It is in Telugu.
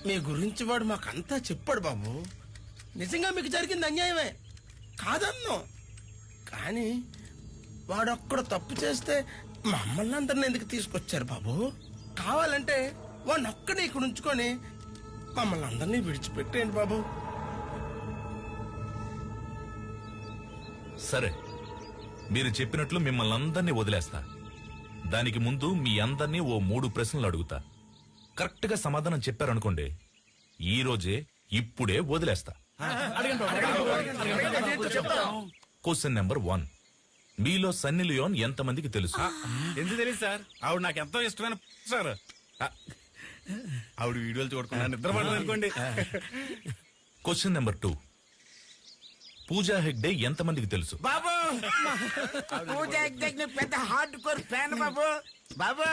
మీ గురించి వాడు మాకంతా చెప్పాడు బాబు. నిజంగా మీకు జరిగింది అన్యాయమే కాదన్నో, కానీ వాడొక్కడ తప్పు చేస్తే మమ్మల్ని అందరిని ఎందుకు తీసుకొచ్చారు బాబు? కావాలంటే వాడిని ఒక్కడే ఇక్కడ ఉంచుకొని మమ్మల్ని అందరినీ విడిచిపెట్టేయండి బాబు. సరే, మీరు చెప్పినట్లు మిమ్మల్ని అందరినీ వదిలేస్తా. దానికి ముందు మీ అందరినీ ఓ 3 ప్రశ్నలు అడుగుతా. కరెక్ట్ గా సమాధానం చెప్పారనుకోండి, ఈ రోజే ఇప్పుడే వదిలేస్తా. క్వశ్చన్ నెంబర్ 1, మీలో సన్నీ లియోన్ ఎంతమందికి తెలుసు? ఎందుకు తెలియదు సార్, ఆవిడ నాకు ఎంతో ఇష్టమైన సార్. ఆవిడ వీడియోలు చూడకుండా నిద్రపడదు అనుకోండి. క్వశ్చన్ నెంబర్ 2, పూజా హెగ్డే ఎంతమందికి తెలుసు? బాబు పూజా హెగ్డే పెద్ద హార్డ్ కోర్ ఫ్యాన్ బాబు. బాబు